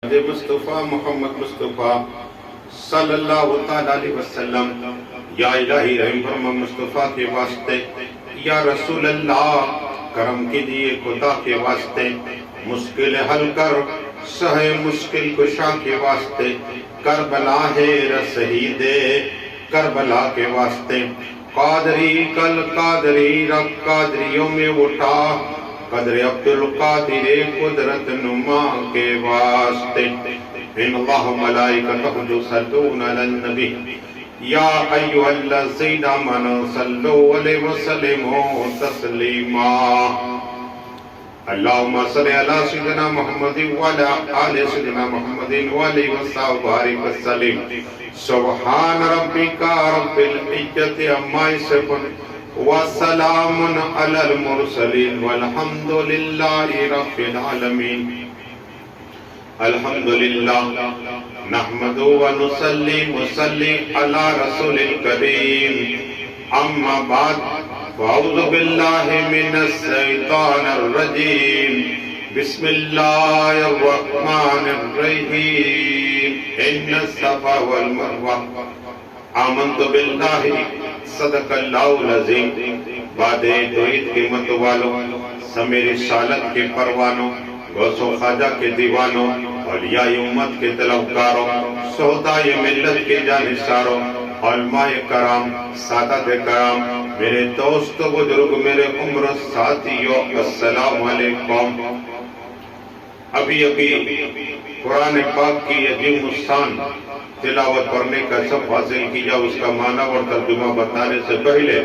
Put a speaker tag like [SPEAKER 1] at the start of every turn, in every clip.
[SPEAKER 1] مصطفیٰ محمد مصطفیٰ صلی اللہ علیہ وسلم، یا الہی رحم فرما مصطفیٰ کے واسطے، یا رسول اللہ کرم کیجئے خدا کے واسطے، مشکل حل کر سہے مشکل کشا کے واسطے، کربلا ہے رسید کربلا کے واسطے، قادری کل قادری رب قادریوں میں اٹھا، قدر عبدالقادر قدرت نما کے واسطے، ان اللہ ملائکتہ یصلون علی النبی یا ایھا الذین آمنوا صلوا علیہ وسلم تسلیما، اللہم صلی علی سیدنا محمد وعلی آل سیدنا محمد وعلیہ وسلم وسلم، سبحان ربک رب العزت عما یصفون وسلام علی المرسلین والحمد للہ رب العالمین۔ الحمدللہ نحمد و نصلی علی رسول الکریم، اما بعد فاعوذ باللہ من الشیطان الرجیم، بسم اللہ الرحمن الرحیم، ان الصفا والمروہ آمنت باللہ صدق اللہ العظیم۔ بعد توحید کے مت والوں، سمیر رسالت کے پروانوں، غوث و خواجہ کے دیوانوں، اولیاء امت کے طلبکاروں، شہدائے ملت کے جانثاروں، علماء کرام، سادات کرام، میرے دوست و بزرگ، میرے عمر ساتھیوں، السلام علیکم۔ ابھی قرآن پاک کی عظیم الشان تلاوت پڑھنے کا سب حاصل کیا، اس کا معنی اور ترجمہ بتانے سے پہلے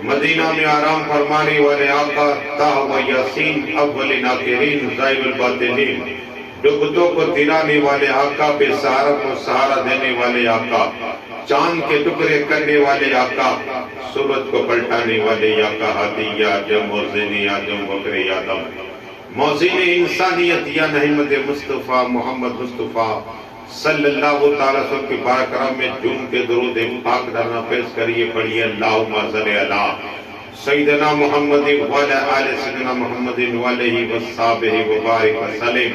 [SPEAKER 1] مدینہ میں آرام فرمانے والے آقا طٰہٰ و یاسین اول ناکرین زائل الباطنین، ڈوبتوں کو ترانے والے آقا، بے سہارا کو سہارا دینے والے آقا، چاند کے ٹکڑے کرنے والے آقا، سورج کو پلٹانے والے آقا، ہادی اعظم موزن اعظم بکر اعظم، موزن انسانیت یا احمد مصطفیٰ محمد مصطفیٰ صلی اللہ تعالیٰ وسلم کی بارک کرم میں جن کے درود پاک درنا پیش کریے، پڑھیے اللہم صلی علی سیدنا محمد وعلی آل سیدنا محمد وعلیہ وصحبہ وبارک وسلم۔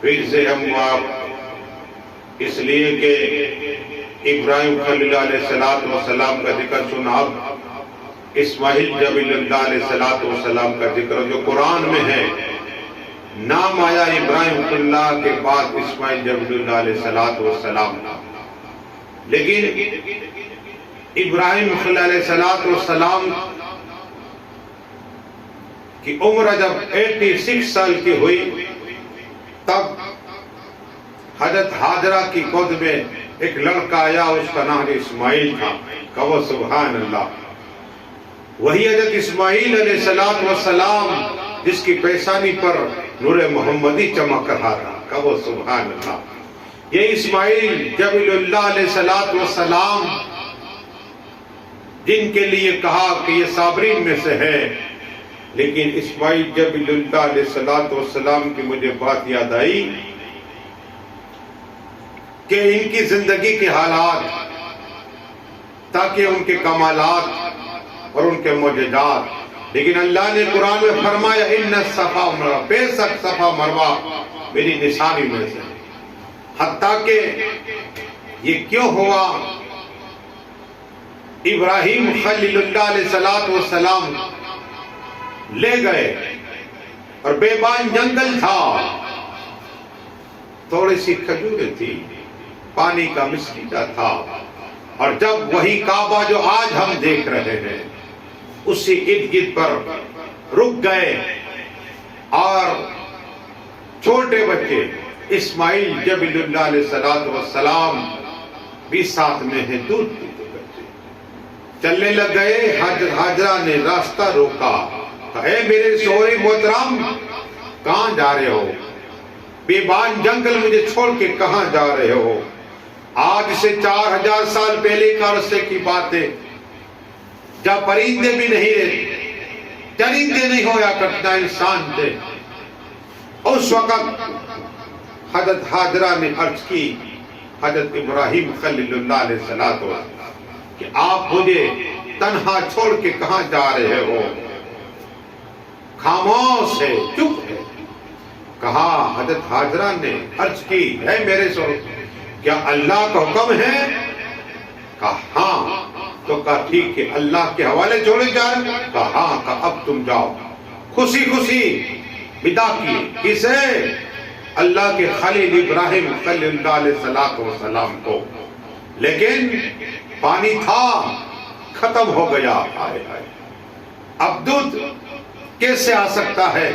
[SPEAKER 1] پھر سے ہم آپ اس لیے کہ ابراہیم خلیل علیہ السلام کا ذکر سنا، اب اسماعیل جبیل اللہ علیہ السلام کا ذکر جو قرآن میں ہے، نام آیا ابراہیم خلیل اللہ کے بعد اسماعیل جبیل اللہ علیہ السلام، لیکن ابراہیم خلیل علیہ السلام کی عمر جب 86 سال کی ہوئی، تب حضرت حاجرہ کی گود میں ایک لڑکا آیا، اس کا نام اسماعیل تھا، کہو سبحان اللہ۔ وہی حضرت اسماعیل علیہ السلام جس کی پیشانی پر نور محمدی چمک رہا تھا، کہو سبحان اللہ۔ یہ اسماعیل جبیل اللہ علیہ السلام جن کے لیے کہا کہ یہ صابرین میں سے ہے، لیکن اسماعیل جبیل اللہ علیہ السلام کی مجھے بات یاد آئی کہ ان کی زندگی کے حالات، تاکہ ان کے کمالات اور ان کے معجزات، لیکن اللہ نے قرآن میں فرمایا ان الصفا والمروہ، بے شک صفا مروہ میری نشانی میں سے، حتیٰ کہ یہ کیوں ہوا، ابراہیم خلیل اللہ علیہ السلام لے گئے اور بیابان جنگل تھا، تھوڑی سی کھجوریں تھی، پانی کا مسکیٹا تھا، اور جب وہی کعبہ جو آج ہم دیکھ رہے ہیں اسی ارد گرد پر رک گئے، اور چھوٹے بچے اسماعیل جبیل اللہ علیہ السلام بھی ساتھ میں ہیں، دودھ پیتے بچے چلنے لگ گئے۔ حاجرہ نے راستہ روکا، اے میرے شوہر محترم کہاں جا رہے ہو؟ بیابان جنگل مجھے چھوڑ کے کہاں جا رہے ہو؟ آج سے 4000 سال پہلے کا عرصے کی بات ہے، جب پرندے بھی نہیں رہتے، چرندے نہیں ہویا کرتا، انسان تھے۔ اس وقت حضرت حاجرہ نے عرض کی حضرت ابراہیم خلیل اللہ علیہ السلام کہ آپ مجھے تنہا چھوڑ کے کہاں جا رہے ہو؟ خاموش ہے، چپ ہے۔ کہا حضرت حاجرہ نے عرض کی ہے میرے سو کیا اللہ کا حکم ہے؟ کہا ہاں. تو کہا ٹھیک ہے اللہ کے حوالے چھوڑے جا رہے؟ کہا ہاں. کہا اب تم جاؤ. خوشی خوشی ودا کی. کسے؟ اللہ کے خلیل ابراہیم خلیل اللہ علیہ السلام کو. لیکن پانی تھا ختم ہو گیا. اب دودھ کیسے آ سکتا ہے؟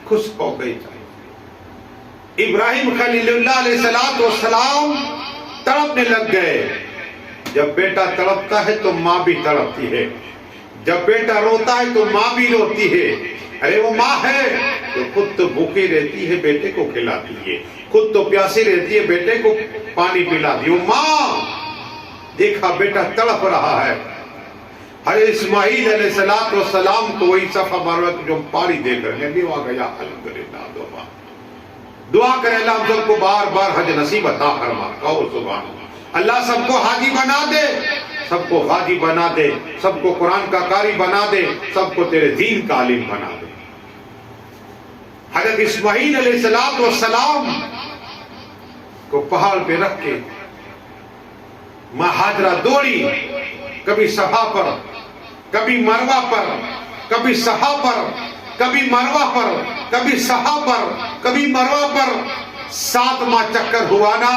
[SPEAKER 1] خشک ہو گئی. ابراہیم خلیل اللہ علیہ السلام تڑپنے لگ گئے. جب بیٹا تڑپتا ہے تو ماں بھی تڑپتی ہے. جب بیٹا روتا ہے تو ماں بھی روتی ہے. ارے وہ ماں ہے تو خود تو بھوکی رہتی ہے بیٹے کو کھلاتی ہے, خود تو پیاسی رہتی ہے بیٹے کو پانی پلاتی ہے. وہ ماں دیکھا بیٹا تڑپ رہا ہے. حضرت اسماعیل علیہ السلام کو وہی صفحہ مروت جو پانی دے کر نبی آ گیا. الحمدللہ دعا کرے اللہ ہم سب کو بار بار حج نصیب عطا فرما. کہو سبحان اللہ. اللہ سب کو حاجی بنا دے, سب کو غازی بنا دے, سب کو قرآن کا قاری بنا دے, سب کو تیرے دین کا عالم بنا دے. حضرت اسماعیل علیہ السلام کو پہاڑ پہ رکھ کے ماں ہاجرہ دوڑی, کبھی صفا پر, کبھی مروہ پر, کبھی صفا پر, کبھی مروہ پر, کبھی صفا پر, کبھی مروہ پر. 7 ماہ چکر ہوا نا,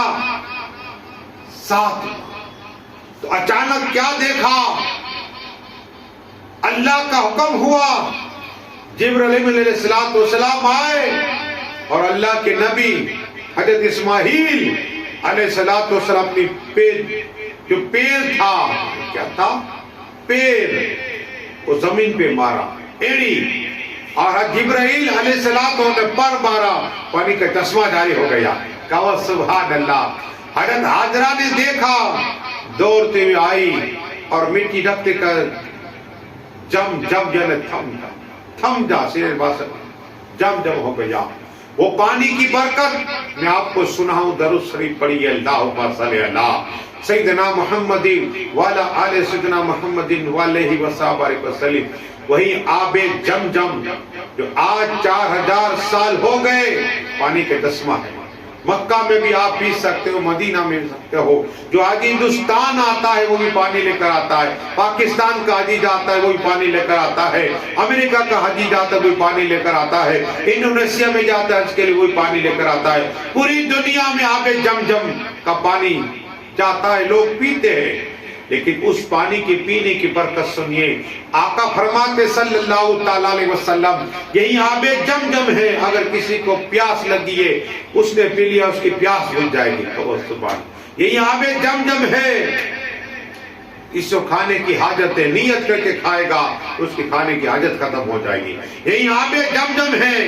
[SPEAKER 1] 7. تو اچانک کیا دیکھا؟ اللہ کا حکم ہوا, جبرائیل علیہ السلام آئے اور اللہ کے نبی حضرت اسماعیل علیہ السلام اپنی جو پیر تھا, کیا تھا پیر, وہ زمین پہ مارا ایڑی, اور جبرائیل علیہ السلام نے پر مارا, پانی کا چشمہ جاری ہو گیا. کہا سبحان اللہ. حضرت حاجرہ نے دیکھا, دوڑتے ہوئے آئی اور مٹی رکھتے کر جم جانے تھم جا سیر باسر جم ہو گیا. وہ پانی کی برکت میں آپ کو سناؤں. درود شریف پڑھیے, اللہم صلی اللہ سیدنا محمد والا آل سیدنا محمد والہ وصحبہ وسلم. وہی آب جم جو آج 4000 سال ہو گئے پانی کے چشمہ ہے. مکہ میں بھی آپ پی سکتے ہو, مدینہ میں بھی سکتے ہو. جو آج ہندوستان آتا ہے وہ بھی پانی لے کر آتا ہے, پاکستان کا حجی جاتا ہے وہ بھی پانی لے کر آتا ہے, امریکہ کا حجی جاتا ہے وہ بھی پانی لے کر آتا ہے, انڈونیشیا میں جاتا ہے اس کے لیے وہ بھی پانی لے کر آتا ہے. پوری دنیا میں آب جم کا پانی جاتا ہے, لوگ پیتے ہیں. لیکن اس پانی کی پینے کی برکت سنیے. آقا فرماتے صلی اللہ تعالی علیہ وسلم یہی آب جم ہے, اگر کسی کو پیاس لگی ہے اس نے پی لیا, اس کی پیاس بجھ جائے گی. تو سبحان, یہی آب جم ہے. اس کو کھانے کی حاجت ہے, نیت کر کے کھائے گا اس کی کھانے کی حاجت ختم ہو جائے گی. یہی آب جم ہے.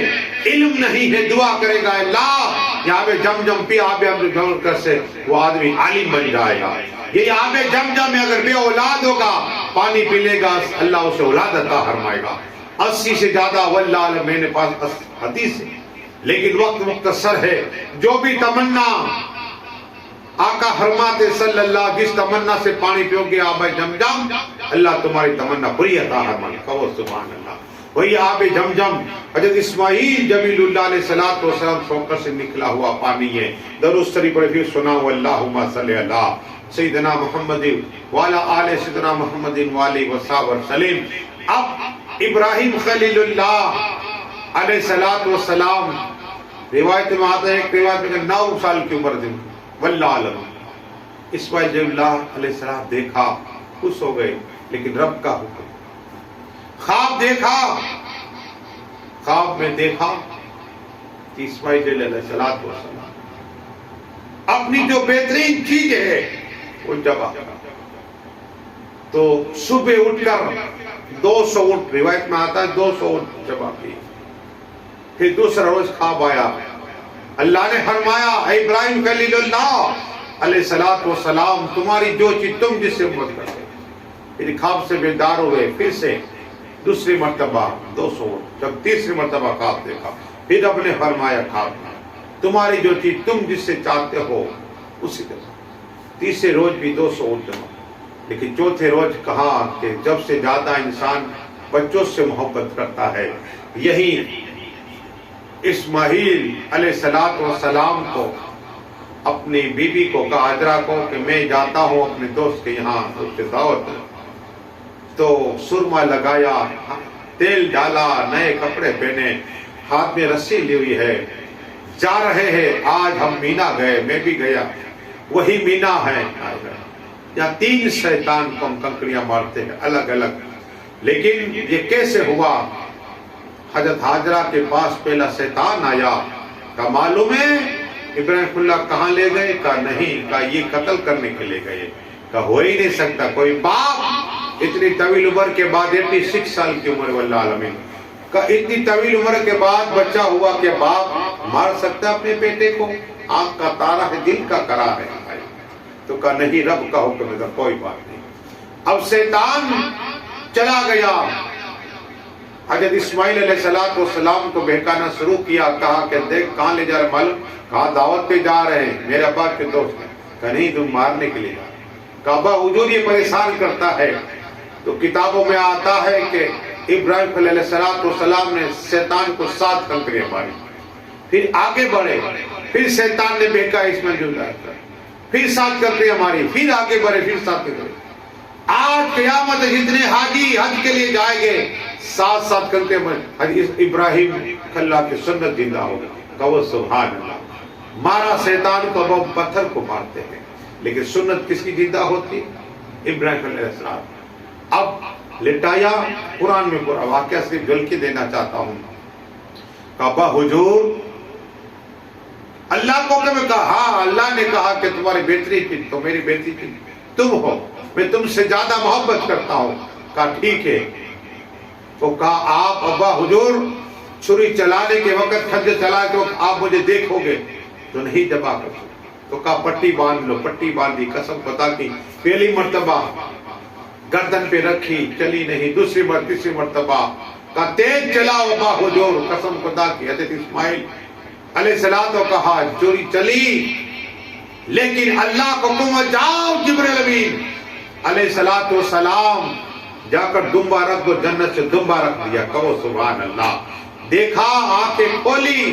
[SPEAKER 1] علم نہیں ہے, دعا کرے گا اللہ یہ آب جم پی, آب جم کر سے وہ آدمی عالم بن جائے گا. یہ آب جم میں اگر بے اولاد ہوگا پانی پی لے گا اللہ اسے اولاد عطا فرمائے گا. 80 سے زیادہ واللہ میرے پاس حدیث ہے, لیکن وقت مختصر ہے. جو بھی تمنا آقا فرماتے صلی اللہ, جس تمنا سے پانی پیو گے آب جم اللہ تمہاری تمنا پوری عطا فرمائے. کہو سبحان اللہ. وہی آب جم حضرت اسماعیل جبیل اللہ علیہ السلام سوکر سے نکلا ہوا پانی ہے. درود شریف پڑھ پھر سناؤ, اللہم صلی اللہ سیدنا محمد والا آل سیدنا محمد والہ وصحبہ وسلم. اب ابراہیم خلیل اللہ علیہ السلام روایت میں آتا ہے, ایک روایت میں 9 سال کی عمر تھی, واللہ علم. اسماعیل اللہ علیہ السلام دیکھا, خوش ہو گئے, لیکن رب کا حکم. خواب دیکھا, خواب میں دیکھا کہ اسماعیل علیہ السلام اپنی جو بہترین چیز ہے وہ جبا, تو صبح اٹھ کر 200 اونٹ, روایت میں آتا ہے 200 اونٹ جبا کی. پھر دوسرا روز خواب آیا, اللہ نے فرمایا اے ابراہیم خلیل اللہ علیہ السلام تمہاری جو چیز تم جس سے مت کرتے. پھر خواب سے بیدار ہوئے, پھر سے دوسری مرتبہ 200 اونٹ. جب تیسری مرتبہ خواب دیکھا پھر اپنے فرمایا خواب تمہاری جو چیز تم جس سے چاہتے ہو اسی طرح. تیسرے روز بھی 200 اونٹ جمع. لیکن چوتھے روز کہا کہ جب سے زیادہ انسان بچوں سے محبت کرتا ہے, یہی اسماعیل علیہ السلام کو اپنی بیوی کو کہا حجرہ کو کہ میں جاتا ہوں اپنے دوست کے یہاں اس کے دعوت، تو سرما لگایا، تیل ڈالا، نئے کپڑے پہنے، ہاتھ میں رسی لی ہوئی ہے، جا رہے ہیں۔ آج ہم مینا گئے، میں بھی گیا، وہی مینا ہے یہاں 3 شیطان کو ہم کنکریاں مارتے ہیں الگ الگ۔ لیکن یہ کیسے ہوا؟ حضرت حاجرہ کے پاس پہلا شیطان آیا، کہا معلوم ہے ابراہیم اللہ کہاں لے گئے؟ کہا نہیں، کہا یہ قتل کرنے کے لے گئے۔ کہا ہو ہی نہیں سکتا، کوئی باپ اتنی طویل عمر کے بعد 86 سال کی عمر واللہ عالمین، کہا اتنی طویل عمر کے بعد بچہ ہوا کہ باپ مار سکتا اپنے بیٹے کو؟ آنکھ کا تارا ہے، دل کا قرار ہے۔ تو کہا نہیں، رب کا حکم ہے، کوئی بات نہیں۔ اب شیطان چلا گیا، حضرت اسماعیل علیہ السلام کو بہکانا شروع کیا، کہا کہ دیکھ کہاں لے جا رہے معلوم؟ کہا دعوت پہ جا رہے ہیں، میرے ابا کے دوست ہیں۔ کہا نہیں، تم مارنے کے لیے جا رہے ہیں۔ کہا ابا حضور یہ پریشان کرتا ہے۔ تو کتابوں میں آتا ہے کہ ابراہیم علیہ السلام نے شیطان کو 7 کنکریاں ماری، پھر آگے بڑھے، پھر شیطان نے بہکا اسماعیل جلدا، پھر 7 کنکریاں ماری، پھر آگے بڑھے، پھر 7 کنکریاں۔ آج قیامت جتنے حاجی حج کے لیے جائیں گے 7 کنکریاں ماری، ابراہیم اللہ کی سنت زندہ ہوگا۔ کہو سبحان اللہ۔ مارا شیطان کو، اب ہم پتھر کو مارتے ہیں، لیکن سنت کس کی زندہ ہوتی؟ ابراہیم علیہ السلام۔ اب لٹایا، قرآن میں پورا واقعہ صرف جھلکی دینا چاہتا ہوں۔ کعبہ حضور اللہ کو میں کہا، ہاں اللہ نے کہا کہ تمہاری بہتری کی تو میری بہتری کی تم ہو، میں تم سے زیادہ محبت کرتا ہوں۔ کہا ٹھیک ہے۔ تو کہا آپ ابا حضور چھری چلانے کے وقت، خنجر چلانے کے وقت آپ مجھے دیکھو گے تو نہیں دبا کر سکتے۔ تو کہا پٹی باندھ لو، پٹی باندھی، قسم خدا کی پہلی مرتبہ گردن پہ رکھی، چلی نہیں، دوسری مرتبہ، تیسری مرتبہ، کہا تیز چلاؤ ابا حضور، قسم خدا کی۔ حضرت اسماعیل علیہ السلام تو کہا چوری چلی، لیکن اللہ کو حکم جاؤ جبرائیل امین علیہ السلام جا کر دمبا رکھ دو، جنت سے دمبا رکھ دیا۔ کہو سبحان اللہ۔ دیکھا، آنکھیں کھولی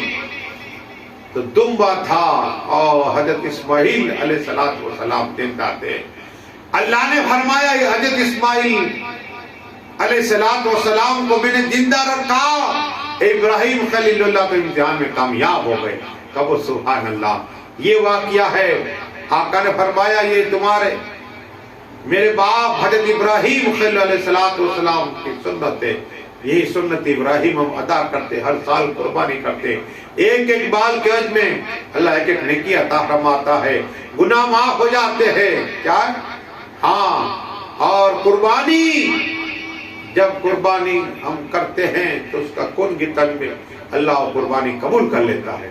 [SPEAKER 1] تو دمبا تھا، اور حضرت اسماعیل علیہ السلام زندہ تھے۔ اللہ نے فرمایا حضرت اسماعیل علیہ السلام کو میں نے زندہ رکھا، ابراہیم خلیل اللہ کے امتحان میں کامیاب ہو گئے۔ کہو سبحان اللہ۔ یہ واقعہ ہے، آقا نے فرمایا یہ تمہارے میرے باپ حضرت ابراہیم خلیل علیہ السلام کی سنت ہے، یہی سنت ابراہیم ہم ادا کرتے، ہر سال قربانی کرتے۔ ایک ایک بال کے عوض میں اللہ ایک ایک نیکی عطا فرماتا ہے، گناہ معاف ہو جاتے ہیں۔ کیا؟ ہاں، اور قربانی، جب قربانی ہم کرتے ہیں تو اس کا کن گتن میں اللہ قربانی قبول کر لیتا ہے۔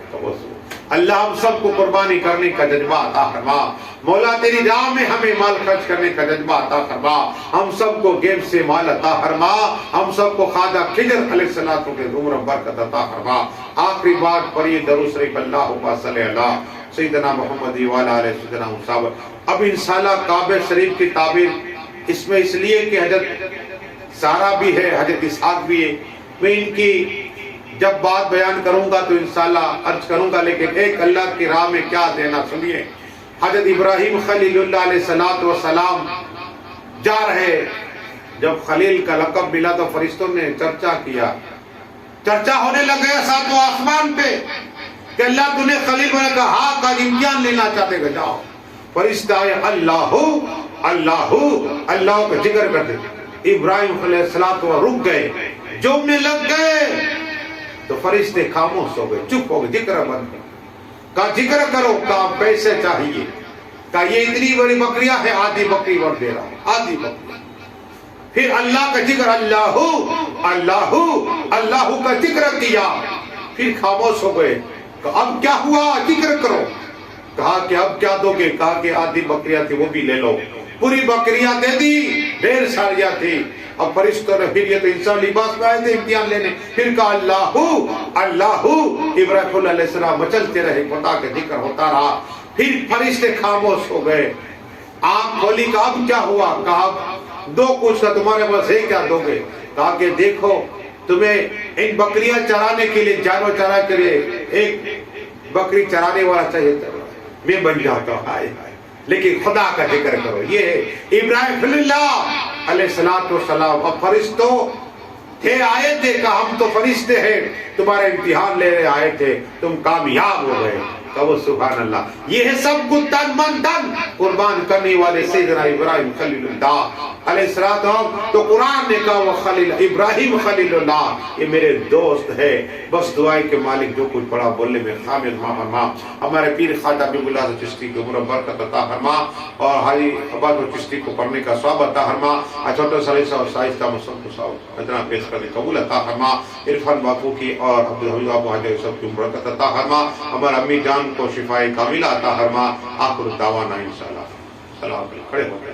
[SPEAKER 1] اللہ ہم سب کو قربانی کرنے کا جذبہ عطا فرما، مولا تیری راہ میں ہمیں مال خرچ کرنے کا جذبہ عطا فرما، ہم سب کو غیب سے مال عطا فرما، ہم سب کو خواجہ خضر علیہ السلام کے عمر برکت عطا فرما۔ آخری بات پڑھیے درود شریف، اللہم صلی علی سیدنا محمد وعلی آلہ سیدنا محمد۔ اب انشاءاللہ کعبہ شریف کی تعبیر اس میں اس لیے کہ حضرت سارہ بھی ہے، حضرت اسحاق بھی ہے، میں ان کی جب بات بیان کروں گا تو انشاءاللہ عرض کروں گا، لیکن ایک اللہ کی راہ میں کیا دینا سنیے۔ حضرت ابراہیم خلیل اللہ علیہ السلام جا رہے، جب خلیل کا لقب ملا تو فرشتوں نے چرچا کیا، چرچا ہونے لگ گیا ساتوں آسمان پہ کہ اللہ تو نے خلیل بنا، کہا ہاں، کا امتحان لینا چاہتے گا، جاؤ۔ فرشتہ اللہ اللہ اللہ کا ذکر کرتے، ابراہیم علیہ السلام تو رک گئے، جومنے لگ گئے تو فرشتے خاموش ہو گئے، چپ ہو گئے، ذکر بند کر۔ کہا ذکر کرو، کہا پیسے چاہیے، کہا یہ اتنی بڑی بکریاں ہیں، آدھی بکری ور دے رہا ہوں، آدھی بکری۔ پھر اللہ کا ذکر، اللہ اللہ اللہ کا ذکر کیا، پھر خاموش ہو گئے۔ کہا اب کیا ہوا، ذکر کرو۔ کہا کہ اب کیا دو گے؟ کہا کہ آدھی بکریاں تھی وہ بھی لے لو۔ پوری بکریاں دے دی، ڈھیر ساریاں تھی۔ اب فرشتوں نے پھر یہ تو انسان لباس میں آئے تھے امتحان لینے، پھر کہا اللہ اللہ، ابراہیم علیہ السلام مچلتے رہے، خدا کا ذکر ہوتا رہا۔ پھر فرشتے خاموش ہو گئے، آنکھ کھولی، کہا اب کیا ہوا؟ کہا دو کچھ تھا، تمہارے پاس ہے کیا دو گے؟ کہا کہ دیکھو تمہیں ان بکریاں چرانے کے لیے، جانور چرانے کے لیے ایک بکری چرانے والا چاہیے تھا، میں بن جاتا ہوں. آئے لیکن خدا کا ذکر کرو. یہ ہے ابراہیم خلیل اللہ علیہ السلام. اب فرشتوں تھے، آئے تھے کہ ہم تو فرشتے ہیں، تمہارے امتحان لے رہے آئے تھے، تم کامیاب ہو گئے. کہو سبحان اللہ. یہ ہے سب کو تن من دھن قربان کرنے والے سیدنا ابراہیم خلیل اللہ علیہ السلام. تو قرآن نے کہا وہ خلیل ابراہیم خلیل اللہ، یہ میرے دوست ہے. بس دعائیں کے مالک جو کچھ پڑا بولنے میں خامد ماں فرما. ہمارے پیر خواجہ حبیب اللہ چشتی کو عمر برکت عطا فرما، اور حاجی عباد چشتی کو پڑھنے کا ثواب عطا فرما. چھوٹے سلیسہ اور سائستہ مسلم کو ثواب اتنا پیش کرنے قبول عطا فرما. عرفان باپو کی اور عبدالحمید باپو حاجی سب کی برکت عطا فرما. ہمارے امی جان کو شفائے کاملہ عطا فرما. آخر دعوانا انشاءاللہ. سلام. کھڑے ہو گئے.